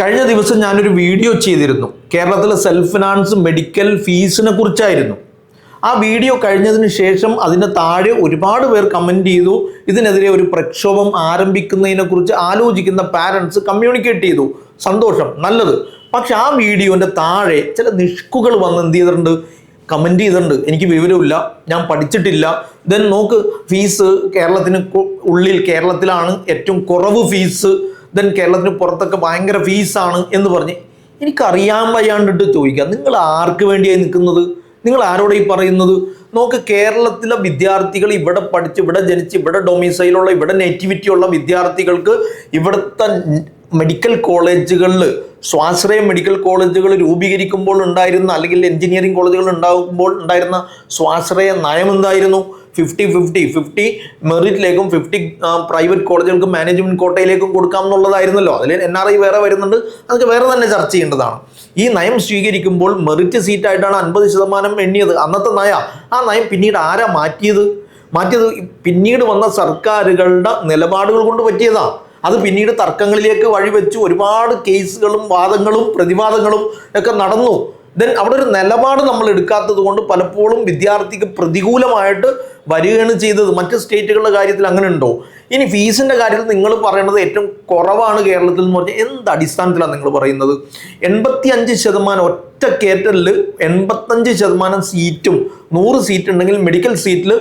കഴിഞ്ഞ ദിവസം ഞാനൊരു വീഡിയോ ചെയ്തിരുന്നു. കേരളത്തിലെ സെൽഫ് ഫിനാൻസ് മെഡിക്കൽ ഫീസിനെ കുറിച്ചായിരുന്നു. ആ വീഡിയോ കഴിഞ്ഞതിന് ശേഷം അതിൻ്റെ താഴെ ഒരുപാട് പേർ കമൻറ്റ് ചെയ്തു. ഇതിനെതിരെ ഒരു പ്രക്ഷോഭം ആരംഭിക്കുന്നതിനെ കുറിച്ച് ആലോചിക്കുന്ന പാരൻസ് കമ്മ്യൂണിക്കേറ്റ് ചെയ്തു. സന്തോഷം, നല്ലത്. പക്ഷെ ആ വീഡിയോൻ്റെ താഴെ ചില നിഷ്കുകൾ വന്ന് എന്ത് ചെയ്തിട്ടുണ്ട്, കമൻറ്റ് ചെയ്തിട്ടുണ്ട്. എനിക്ക് വിവരമില്ല, ഞാൻ പഠിച്ചിട്ടില്ല, ദെൻ നോക്ക് ഫീസ് കേരളത്തിന് ഉള്ളിൽ കേരളത്തിലാണ് ഏറ്റവും കുറവ് ഫീസ്, ദെൻ കേരളത്തിന് പുറത്തൊക്കെ ഭയങ്കര ഫീസാണ് എന്ന് പറഞ്ഞ് എനിക്കറിയാൻ വയ്യാണ്ടിട്ട് ചോദിക്കാം, നിങ്ങൾ ആർക്ക് വേണ്ടിയായി നിൽക്കുന്നത്? നിങ്ങൾ ആരോടെ ഈ പറയുന്നത്? നോക്ക്, കേരളത്തിലെ വിദ്യാർത്ഥികൾ ഇവിടെ പഠിച്ച് ഇവിടെ ജനിച്ച് ഇവിടെ ഡൊമിസൈലുള്ള ഇവിടെ നേറ്റിവിറ്റി ഉള്ള വിദ്യാർത്ഥികൾക്ക് ഇവിടുത്തെ മെഡിക്കൽ കോളേജുകളിൽ സ്വാശ്രയ മെഡിക്കൽ കോളേജുകൾ രൂപീകരിക്കുമ്പോൾ ഉണ്ടായിരുന്ന, അല്ലെങ്കിൽ എഞ്ചിനീയറിംഗ് കോളേജുകൾ ഉണ്ടാകുമ്പോൾ ഉണ്ടായിരുന്ന സ്വാശ്രയ നയം എന്തായിരുന്നു? 50-50 മെറിറ്റിലേക്കും 50 പ്രൈവറ്റ് കോളേജുകൾക്ക് മാനേജ്മെൻറ്റ് കോട്ടയിലേക്കും കൊടുക്കാം എന്നുള്ളതായിരുന്നല്ലോ. അതിൽ NRI വേറെ വരുന്നുണ്ട്, അതൊക്കെ വേറെ തന്നെ ചർച്ച ചെയ്യേണ്ടതാണ്. ഈ നയം സ്വീകരിക്കുമ്പോൾ മെറിറ്റ് സീറ്റായിട്ടാണ് 50% എണ്ണിയത് അന്നത്തെ നയ. ആ നയം പിന്നീട് ആരാ മാറ്റിയത് പിന്നീട് വന്ന സർക്കാരുകളുടെ നിലപാടുകൾ കൊണ്ട് പറ്റിയതാണ്. അത് പിന്നീട് തർക്കങ്ങളിലേക്ക് വഴിവെച്ചു. ഒരുപാട് കേസുകളും വാദങ്ങളും പ്രതിവാദങ്ങളും ഒക്കെ നടന്നു. ദെൻ അവിടെ ഒരു നിലപാട് നമ്മൾ എടുക്കാത്തത് കൊണ്ട് പലപ്പോഴും വിദ്യാർത്ഥിക്ക് പ്രതികൂലമായിട്ട് വരികയാണ് ചെയ്തത്. മറ്റ് സ്റ്റേറ്റുകളുടെ കാര്യത്തിൽ അങ്ങനെ ഉണ്ടോ? ഇനി ഫീസിൻ്റെ കാര്യത്തിൽ നിങ്ങൾ പറയുന്നത് ഏറ്റവും കുറവാണ് കേരളത്തിൽ എന്ന് പറഞ്ഞാൽ എന്ത് അടിസ്ഥാനത്തിലാണ് നിങ്ങൾ പറയുന്നത്? 85% ഒറ്റ കയറ്റലിൽ 85% സീറ്റും 100 സീറ്റ് ഉണ്ടെങ്കിൽ മെഡിക്കൽ സീറ്റിൽ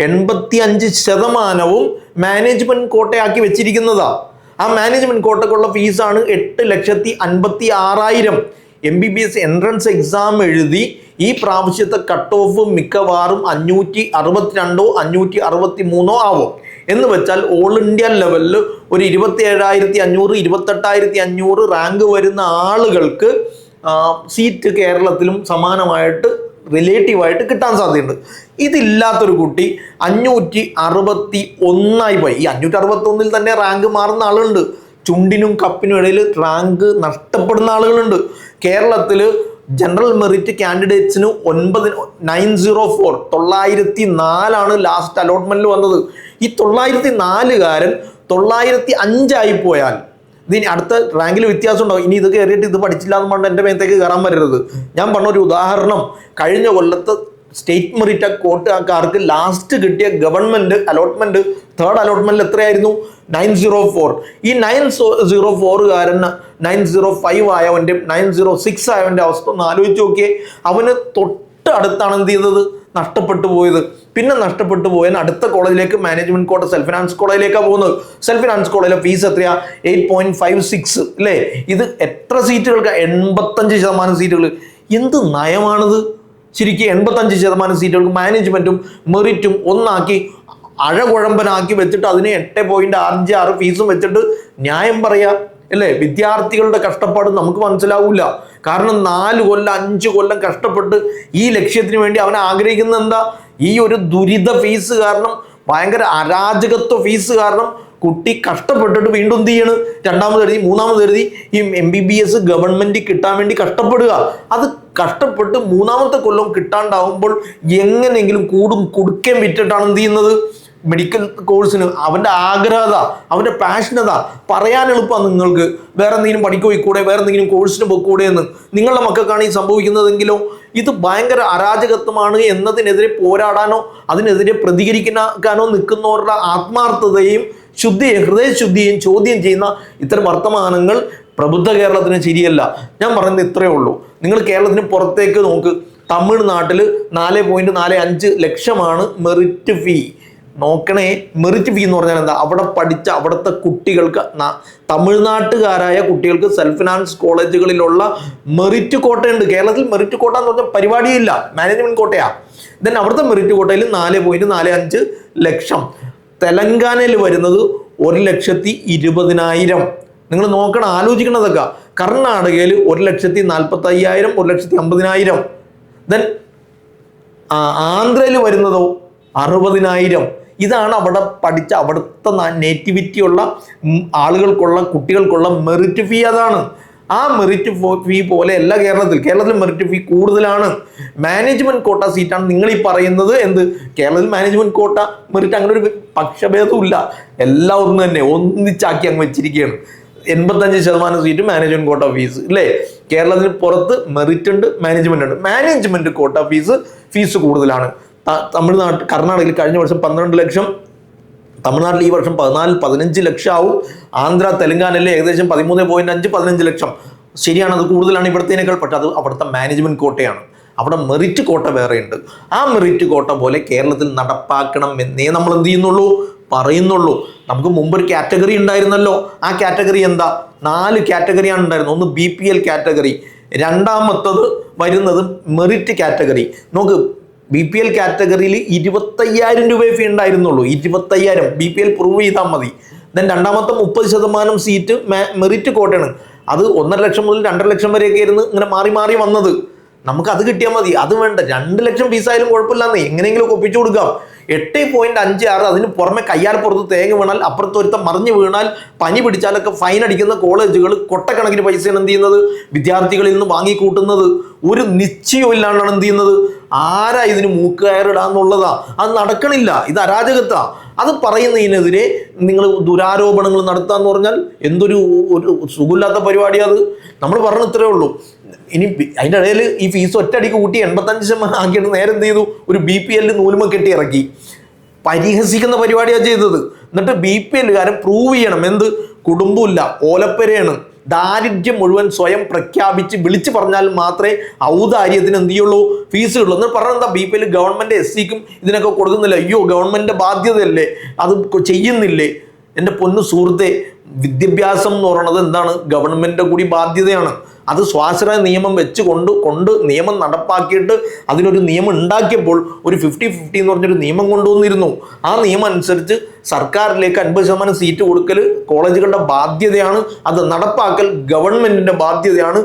85% മാനേജ്മെൻറ്റ് കോട്ടയാക്കി വെച്ചിരിക്കുന്നതാണ്. ആ മാനേജ്മെൻറ്റ് കോട്ടക്കുള്ള ഫീസാണ് 8,56,000. MBBS എൻട്രൻസ് എക്സാം എഴുതി ഈ പ്രാവശ്യത്തെ കട്ട് ഓഫ് മിക്കവാറും 562 563 ആവും. എന്ന് വെച്ചാൽ ഓൾ ഇന്ത്യ ലെവലിൽ ഒരു 27,500 28,500 റാങ്ക് വരുന്ന ആളുകൾക്ക് സീറ്റ് കേരളത്തിലും സമാനമായിട്ട് റിലേറ്റീവായിട്ട് കിട്ടാൻ സാധ്യതയുണ്ട്. ഇതില്ലാത്തൊരു കുട്ടി 561 പോയി. ഈ 561 തന്നെ റാങ്ക് മാറുന്ന ആളുണ്ട്. ചുണ്ടിനും കപ്പിനും ഇടയിൽ റാങ്ക് നഷ്ടപ്പെടുന്ന ആളുകളുണ്ട്. കേരളത്തിൽ ജനറൽ മെറിറ്റ് കാൻഡിഡേറ്റ്സിന് 904 ലാസ്റ്റ് അലോട്ട്മെൻറ്റിൽ വന്നത്. ഈ 904 905 പോയാൽ ഇതിന് അടുത്ത റാങ്കിൽ വ്യത്യാസം ഉണ്ടാവും. ഇനി ഇത് കയറിയിട്ട് ഇത് പഠിച്ചില്ല എന്ന് പറഞ്ഞാൽ എൻ്റെ മേത്തേക്ക് കയറാൻ വരരുത്. ഞാൻ പറഞ്ഞൊരു ഉദാഹരണം, കഴിഞ്ഞ കൊല്ലത്ത് സ്റ്റേറ്റ് മെറിറ്റ് കോട്ടക്കാർക്ക് ലാസ്റ്റ് കിട്ടിയ ഗവൺമെൻറ് അലോട്ട്മെൻറ്റ് തേർഡ് അലോട്ട്മെൻറ്റിൽ എത്രയായിരുന്നു? 904. ഈ 904 905 ആയവൻ്റെ 906 ആയവൻ്റെ അവസ്ഥ ഒന്ന് ആലോചിച്ച് നോക്കിയേ. അവന് തൊട്ട് അടുത്താണ് എന്ത് ചെയ്തത്? നഷ്ടപ്പെട്ടു പോയത്. പിന്നെ നഷ്ടപ്പെട്ടു പോയാൽ അടുത്ത കോളേജിലേക്ക് മാനേജ്മെൻറ്റ് കോട്ട സെൽഫ് ഫിനാൻസ് കോളേജിലേക്കാണ് പോകുന്നത്. സെൽഫ് ഫിനാൻസ് കോളേജിലെ ഫീസ് എത്രയാ? 8.56 അല്ലേ? ഇത് എത്ര സീറ്റുകൾക്ക്? 85% സീറ്റുകൾ. എന്ത് നയമാണിത് ശരിക്കും? 85% സീറ്റുകൾക്ക് മാനേജ്മെൻറ്റും മെറിറ്റും ഒന്നാക്കി അഴകുഴമ്പനാക്കി വെച്ചിട്ട് അതിന് 8.56 ഫീസും വെച്ചിട്ട് ന്യായം പറയാ അല്ലേ? വിദ്യാർത്ഥികളുടെ കഷ്ടപ്പാട് നമുക്ക് മനസ്സിലാവില്ല. കാരണം 4 കൊല്ലം 5 കൊല്ലം കഷ്ടപ്പെട്ട് ഈ ലക്ഷ്യത്തിന് വേണ്ടി അവൻ ആഗ്രഹിക്കുന്നത് എന്താ? ഈ ഒരു ദുരിത ഫീസ് കാരണം, ഭയങ്കര അരാജകത്വ ഫീസ് കാരണം കുട്ടി കഷ്ടപ്പെട്ടിട്ട് വീണ്ടും എന്ത് ചെയ്യണ്? രണ്ടാമത് എഴുതി, മൂന്നാമത് എഴുതി ഈ MBBS ഗവൺമെൻറ് കിട്ടാൻ വേണ്ടി കഷ്ടപ്പെടുക. അത് കഷ്ടപ്പെട്ട് മൂന്നാമത്തെ കൊല്ലം കിട്ടാണ്ടാവുമ്പോൾ എങ്ങനെയെങ്കിലും കുടുക്കേം വിറ്റിട്ടാണ് എന്ത് ചെയ്യുന്നത്? മെഡിക്കൽ കോഴ്സിന് അവൻ്റെ ആഗ്രഹത, അവൻ്റെ പാഷനത. പറയാൻ എളുപ്പമാണ് നിങ്ങൾക്ക്, വേറെ എന്തെങ്കിലും പണിക്ക് പോയിക്കൂടെ, വേറെ എന്തെങ്കിലും കോഴ്സിന് പോയിക്കൂടെ എന്ന്. നിങ്ങളുടെ മക്കൾക്കാണ് ഈ സംഭവിക്കുന്നതെങ്കിലോ? ഇത് ഭയങ്കര അരാജകത്വമാണ് എന്നതിനെതിരെ പോരാടാനോ അതിനെതിരെ പ്രതികരിക്കാനോ നിൽക്കുന്നവരുടെ ആത്മാർത്ഥതയും ഹൃദയശുദ്ധിയും ചോദ്യം ചെയ്യുന്ന ഇത്തരം വർത്തമാനങ്ങൾ പ്രബുദ്ധ കേരളത്തിന് ശരിയല്ല. ഞാൻ പറയുന്നത് ഇത്രയേ ഉള്ളൂ. നിങ്ങൾ കേരളത്തിന് പുറത്തേക്ക് നോക്ക്. തമിഴ്നാട്ടിൽ 4.45 ലക്ഷമാണ് മെറിറ്റ് ഫീ. നോക്കണേ, മെറിറ്റ് ഫീ എന്ന് പറഞ്ഞാൽ എന്താ? അവിടെ പഠിച്ച അവിടുത്തെ കുട്ടികൾക്ക്, തമിഴ്നാട്ടുകാരായ കുട്ടികൾക്ക് സെൽഫ് ഫിനാൻസ് കോളേജുകളിലുള്ള മെറിറ്റ് കോട്ടയുണ്ട്. കേരളത്തിൽ മെറിറ്റ് കോട്ട എന്ന് പറഞ്ഞാൽ പരിപാടിയില്ല, മാനേജ്മെൻറ്റ് കോട്ടയാണ്. ദെൻ അവിടുത്തെ മെറിറ്റ് കോട്ടയിൽ 4.45 ലക്ഷം. തെലങ്കാനയിൽ വരുന്നത് 1,20,000. നിങ്ങൾ നോക്കണം, ആലോചിക്കണതൊക്കെ. കർണാടകയിൽ 1,45,000 1,50,000. ദെൻ ആന്ധ്രയിൽ വരുന്നതോ 60,000. ഇതാണ് അവിടെ പഠിച്ച അവിടുത്തെ നേറ്റിവിറ്റി ഉള്ള ആളുകൾക്കുള്ള കുട്ടികൾക്കുള്ള മെറിറ്റ് ഫീ. അതാണ്. ആ മെറിറ്റ് ഫീ പോലെ അല്ല കേരളത്തിൽ മെറിറ്റ് ഫീ കൂടുതലാണ്. മാനേജ്മെൻറ്റ് കോട്ട സീറ്റാണ് നിങ്ങൾ ഈ പറയുന്നത്. എന്ത്? കേരളത്തിൽ മാനേജ്മെൻറ്റ് കോട്ട മെറിറ്റ് അങ്ങനെ ഒരു പക്ഷഭേദവും ഇല്ല. എല്ലാം ഒന്ന് തന്നെ ഒന്നിച്ചാക്കി അങ്ങ് വെച്ചിരിക്കുകയാണ്. 85% സീറ്റ് മാനേജ്മെന്റ് കോട്ട ഫീസ് അല്ലേ? കേരളത്തിന് പുറത്ത് മെറിറ്റ് ഉണ്ട്, മാനേജ്മെന്റ് ഉണ്ട്. മാനേജ്മെന്റ് കോട്ട ഫീസ് കൂടുതലാണ്. കർണാടകയിൽ കഴിഞ്ഞ വർഷം 12 ലക്ഷം, തമിഴ്നാട്ടിൽ ഈ വർഷം 15 ലക്ഷം ആവും. ആന്ധ്ര തെലങ്കാനയിൽ ഏകദേശം 13.5 15 ലക്ഷം. ശരിയാണ്, അത് കൂടുതലാണ് ഇവിടത്തേനേക്കാൾ. പക്ഷെ അത് അവിടുത്തെ മാനേജ്മെന്റ് കോട്ടയാണ്. അവിടെ മെറിറ്റ് കോട്ട വേറെയുണ്ട്. ആ മെറിറ്റ് കോട്ട പോലെ കേരളത്തിൽ നടപ്പാക്കണം എന്നേ നമ്മൾ എന്ത് ചെയ്യുന്നുള്ളൂ, പറയുന്നുള്ളൂ. നമുക്ക് മുമ്പൊരു കാറ്റഗറി ഉണ്ടായിരുന്നല്ലോ. ആ കാറ്റഗറി എന്താ? 4 കാറ്റഗറിയാണ് ഉണ്ടായിരുന്നത്. ഒന്ന് BPL കാറ്റഗറി, രണ്ടാമത്തത് വരുന്നത് മെറിറ്റ് കാറ്റഗറി. നോക്ക്, BPL കാറ്റഗറിയിൽ 25,000 രൂപയെ ഫീ ഉണ്ടായിരുന്നുള്ളൂ. 25,000 BPL പ്രൂവ് ചെയ്താൽ മതി. ദെൻ രണ്ടാമത്തെ 30% സീറ്റ് മെറിറ്റ് കോട്ടയാണ്. അത് 1.5 ലക്ഷം മുതൽ 2.5 ലക്ഷം വരെയൊക്കെ ആയിരുന്നു ഇങ്ങനെ മാറി മാറി വന്നത്. നമുക്ക് അത് കിട്ടിയാൽ മതി. അത് വേണ്ട, 2 ലക്ഷം ഫീസായാലും കുഴപ്പമില്ലാന്നേ, എങ്ങനെയെങ്കിലും ഒപ്പിച്ചു കൊടുക്കാം. 8.56. അതിന് പുറമെ കയ്യാൽ പുറത്ത് തേങ്ങ വീണാൽ, അപ്പുറത്തൊരുത്തം മറിഞ്ഞു വീണാൽ, പനി പിടിച്ചാലൊക്കെ ഫൈൻ അടിക്കുന്ന കോളേജുകൾ കൊട്ടക്കണക്കിന് പൈസയാണ് എന്ത് ചെയ്യുന്നത്, വിദ്യാർത്ഥികളിൽ നിന്ന് വാങ്ങിക്കൂട്ടുന്നത്. ഒരു നിശ്ചയവും ഇല്ലാണ്ടാണ് എന്ത് ചെയ്യുന്നത്. ആരാ ഇതിന് മൂക്കുകയറിടാന്നുള്ളതാ? അത് നടക്കണില്ല. ഇത് അരാജകത്താ. അത് പറയുന്നതിനെതിരെ നിങ്ങൾ ദുരാരോപണങ്ങൾ നടത്താന്ന് പറഞ്ഞാൽ എന്തൊരു സുഖമില്ലാത്ത പരിപാടിയാണ് അത്. നമ്മൾ പറഞ്ഞ ഇത്രേ ഉള്ളൂ. ഇനി അതിൻ്റെ ഇടയിൽ ഈ ഫീസ് ഒറ്റയടിക്ക് കൂട്ടി 85% ആക്കിയിട്ട് നേരെ എന്ത് ചെയ്തു, ഒരു BPL നൂലുമ കെട്ടി ഇറക്കി. പരിഹസിക്കുന്ന പരിപാടിയാണ് ചെയ്തത്. എന്നിട്ട് BPLകാരൻ പ്രൂവ് ചെയ്യണം എന്ത്, കുടുംബമില്ല, ഓലപ്പരയാണ്, ദാരിദ്ര്യം മുഴുവൻ സ്വയം പ്രഖ്യാപിച്ച് വിളിച്ചു പറഞ്ഞാൽ മാത്രമേ ഔദാര്യത്തിന് എന്ത് ചെയ്യുള്ളൂ, ഫീസ് ഉള്ളൂ. എന്നിട്ട് പറഞ്ഞെന്താ, BPL ഗവൺമെന്റ് SCക്കും ഇതിനൊക്കെ കൊടുക്കുന്നില്ല. അയ്യോ, ഗവൺമെന്റിന്റെ ബാധ്യതയല്ലേ, അത് ചെയ്യുന്നില്ലേ? എൻ്റെ പൊന്നു സുഹൃത്തെ, വിദ്യാഭ്യാസം എന്ന് പറയുന്നത് എന്താണ്, ഗവൺമെന്റിന്റെ കൂടി ബാധ്യതയാണ്. അത് സ്വാശ്രയ നിയമം കൊണ്ട് നിയമം നടപ്പാക്കിയിട്ട് അതിനൊരു നിയമം ഉണ്ടാക്കിയപ്പോൾ ഒരു 50-50 എന്ന് പറഞ്ഞൊരു നിയമം കൊണ്ടുവന്നിരുന്നു. ആ നിയമം അനുസരിച്ച് സർക്കാരിലേക്ക് 50% സീറ്റ് കൊടുക്കൽ കോളേജുകളുടെ ബാധ്യതയാണ്. അത് നടപ്പാക്കൽ ഗവൺമെന്റിന്റെ ബാധ്യതയാണ്.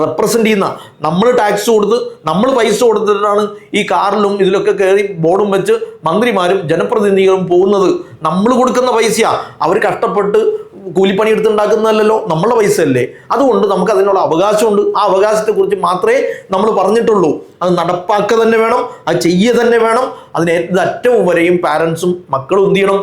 റെപ്രസെന്റ് ചെയ്യുന്ന നമ്മൾ ടാക്സ് കൊടുത്ത്, നമ്മൾ പൈസ കൊടുത്തിട്ടാണ് ഈ കാറിലും ഇതിലൊക്കെ കയറി ബോർഡും വെച്ച് മന്ത്രിമാരും ജനപ്രതിനിധികളും പോകുന്നത്. നമ്മൾ കൊടുക്കുന്ന പൈസയാ. അവർ കഷ്ടപ്പെട്ട് കൂലിപ്പണി എടുത്തുണ്ടാക്കുന്നതല്ലോ, നമ്മളെ പൈസ അല്ലേ. അതുകൊണ്ട് നമുക്ക് അതിനുള്ള അവകാശമുണ്ട്. ആ അവകാശത്തെക്കുറിച്ച് മാത്രമേ നമ്മൾ പറഞ്ഞിട്ടുള്ളൂ. അത് നടപ്പാക്കുക തന്നെ വേണം, അത് ചെയ്യുക തന്നെ വേണം. അതിന് ഏറ്റവും വരെയും പാരൻസും മക്കളും എന്ത് ചെയ്യണം,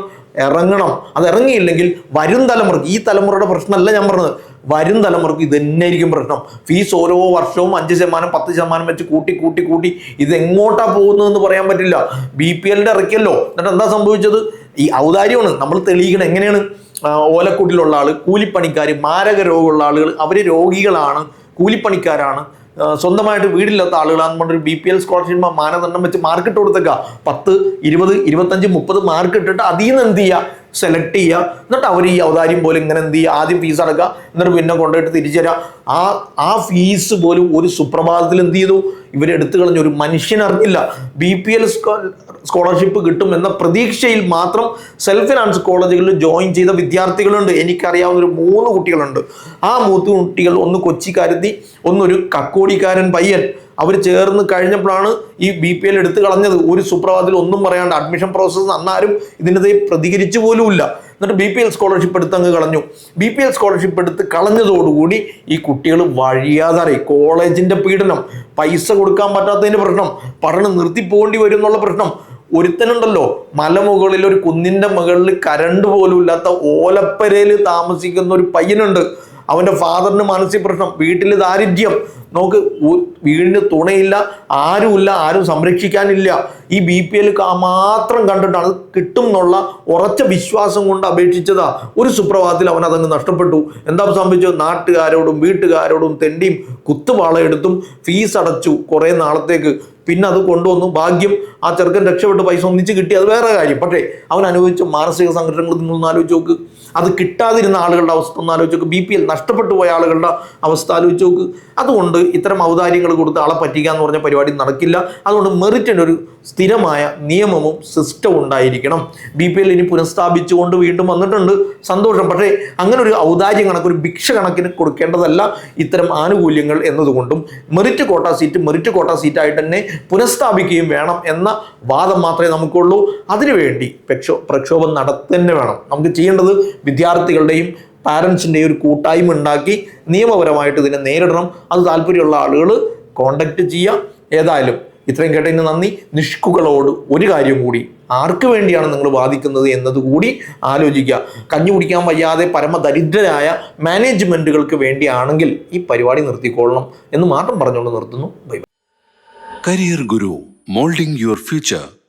ഇറങ്ങണം. അത് ഇറങ്ങിയില്ലെങ്കിൽ വരും തലമുറക്ക്, ഈ തലമുറയുടെ പ്രശ്നമല്ല ഞാൻ പറഞ്ഞത്, വരും തലമുറക്ക് ഇത് തന്നെയായിരിക്കും പ്രശ്നം. ഫീസ് ഓരോ വർഷവും 5% 10% വെച്ച് കൂട്ടി ഇത് എങ്ങോട്ടാ പോകുന്നതെന്ന് പറയാൻ പറ്റില്ല. BPLന്റെ ഇറക്കിയല്ലോ, എന്നിട്ട് എന്താ സംഭവിച്ചത്? ഈ ഔദാര്യമാണ് നമ്മൾ തെളിയിക്കണം. എങ്ങനെയാണ്? ഓലക്കൂട്ടിലുള്ള ആള്, കൂലിപ്പണിക്കാർ, മാരക രോഗമുള്ള ആളുകൾ, അവർ രോഗികളാണ്, കൂലിപ്പണിക്കാരാണ്, സ്വന്തമായിട്ട് വീടില്ലാത്ത ആളുകളാന്ന് പറഞ്ഞൊരു BPL സ്കോളർഷിപ്പ് മാനദണ്ഡം വെച്ച് മാർക്കിട്ട് കൊടുത്തേക്ക. 10, 20, 25, 30 മാർക്ക് ഇട്ടിട്ട് അതിൽ നിന്ന് എന്ത് ചെയ്യുക, സെലക്ട് ചെയ്യുക. എന്നിട്ട് അവർ ഈ ഔദാര്യം പോലെ ഇങ്ങനെ എന്ത് ചെയ്യുക, ആദ്യം ഫീസ് അടക്കുക, എന്നിട്ട് പിന്നെ കൊണ്ടുപോയിട്ട് തിരിച്ചു തരാം. ആ ഫീസ് പോലും ഒരു സുപ്രഭാതത്തിൽ എന്ത് ചെയ്തു, ഇവരെടുത്തു കളഞ്ഞ. ഒരു മനുഷ്യനറിഞ്ഞില്ല. BPL സ്കോളർഷിപ്പ് കിട്ടും എന്ന പ്രതീക്ഷയിൽ മാത്രം സെൽഫ് ഫിനാൻസ് കോളേജുകളിൽ ജോയിൻ ചെയ്ത വിദ്യാർത്ഥികളുണ്ട്. എനിക്കറിയാവുന്ന ഒരു 3 കുട്ടികളുണ്ട്. ആ 3 കുട്ടികൾ, ഒന്ന് കൊച്ചിക്കാരത്തി, ഒന്നൊരു കക്കോടിക്കാരൻ പയ്യൻ. അവർ ചേർന്ന് കഴിഞ്ഞപ്പോഴാണ് ഈ BPL എടുത്തു കളഞ്ഞത്. ഒരു സുപ്രഭാതത്തിൽ ഒന്നും പറയാണ്ട് അഡ്മിഷൻ പ്രോസസ്സ് അന്നാരും ഇതിനെതിരെ പ്രതികരിച്ചു പോലുമില്ല. എന്നിട്ട് BPL സ്കോളർഷിപ്പ് എടുത്ത് അങ്ങ് കളഞ്ഞു. BPL സ്കോളർഷിപ്പ് എടുത്ത് കളഞ്ഞതോടുകൂടി ഈ കുട്ടികൾ വഴിയാതായി. കോളേജിന്റെ പീഡനം, പൈസ കൊടുക്കാൻ പറ്റാത്തതിന്റെ പ്രശ്നം, പഠനം നിർത്തിപ്പോകേണ്ടി വരും എന്നുള്ള പ്രശ്നം. ഒരുത്തനുണ്ടല്ലോ, മലമുകളിൽ ഒരു കുന്നിന്റെ മുകളിൽ കരണ്ട് പോലും ഇല്ലാത്ത ഓലപ്പരയിൽ താമസിക്കുന്ന ഒരു പയ്യനുണ്ട്. അവന്റെ ഫാദറിന് മാനസിക പ്രശ്നം, വീട്ടിൽ ദാരിദ്ര്യം. നോക്ക്, വീടിന് തുണയില്ല, ആരുമില്ല, ആരും സംരക്ഷിക്കാനില്ല. ഈ BPL മാത്രം കണ്ടിട്ടാണ് കിട്ടും എന്നുള്ള ഉറച്ച വിശ്വാസം കൊണ്ട് അപേക്ഷിച്ചതാ. ഒരു സുപ്രഭാതത്തിൽ അവൻ അതങ്ങ് നഷ്ടപ്പെട്ടു. എന്താ സംഭവിച്ചത്? നാട്ടുകാരോടും വീട്ടുകാരോടും തെണ്ടിയും കുത്തുപാളയെടുത്തും ഫീസ് അടച്ചു കുറേ നാളത്തേക്ക്. പിന്നെ അത് കൊണ്ടുവന്നു. ഭാഗ്യം ആ ചെറുക്കൻ രക്ഷപ്പെട്ട് പൈസ ഒന്നിച്ച് കിട്ടി, അത് വേറെ കാര്യം. പക്ഷേ അവൻ അനുഭവിച്ച മാനസിക സംഘടനകൾ നിങ്ങളൊന്ന് ആലോചിച്ച് നോക്ക്. അത് കിട്ടാതിരുന്ന ആളുകളുടെ അവസ്ഥ ഒന്ന് ആലോചിച്ച് നോക്ക്. BPL നഷ്ടപ്പെട്ടു പോയ ആളുകളുടെ അവസ്ഥ ആലോചിച്ച് നോക്ക്. അതുകൊണ്ട് ഇത്തരം ഔദാര്യങ്ങൾ കൊടുത്ത് ആളെ പറ്റിക്കുക എന്ന് പറഞ്ഞ പരിപാടി നടക്കില്ല. അതുകൊണ്ട് മെറിറ്റിന് ഒരു സ്ഥിരമായ നിയമവും സിസ്റ്റവും ഉണ്ടായിരിക്കണം. BPL ഇനി പുനഃസ്ഥാപിച്ചുകൊണ്ട് വീണ്ടും വന്നിട്ടുണ്ട്, സന്തോഷം. പക്ഷേ അങ്ങനെ ഒരു ഔദാര്യം കണക്ക്, ഒരു ഭിക്ഷ കണക്കിന് കൊടുക്കേണ്ടതല്ല ഇത്തരം ആനുകൂല്യങ്ങൾ എന്നതുകൊണ്ടും മെറിറ്റ് കോട്ട സീറ്റായിട്ട് തന്നെ പുനഃസ്ഥാപിക്കുകയും വേണം എന്ന വാദം മാത്രമേ നമുക്കുള്ളൂ. അതിനുവേണ്ടി പ്രക്ഷോഭം നടത്തന്നെ വേണം. നമുക്ക് ചെയ്യേണ്ടത് വിദ്യാർത്ഥികളുടെയും പാരൻസിൻ്റെയും ഒരു കൂട്ടായ്മ ഉണ്ടാക്കി നിയമപരമായിട്ട് ഇതിനെ നേരിടണം. അത് താല്പര്യമുള്ള ആളുകൾ കോണ്ടാക്ട് ചെയ്യുക. ഏതായാലും ഇത്രയും കേട്ടതിന് നന്ദി. നിഷ്കുകളോട് ഒരു കാര്യം കൂടി ആർക്ക് വേണ്ടിയാണ് നിങ്ങൾ വാദിക്കുന്നത് എന്നതുകൂടി ആലോചിക്കുക. കഞ്ഞി കുടിക്കാൻ വയ്യാതെ പരമദരിദ്രരായ മാനേജ്മെൻറ്റുകൾക്ക് വേണ്ടിയാണെങ്കിൽ ഈ പരിപാടി നിർത്തിക്കൊള്ളണം എന്ന് മാത്രം പറഞ്ഞുകൊണ്ട് നിർത്തുന്നു. Bye. Career guru, moulding your future.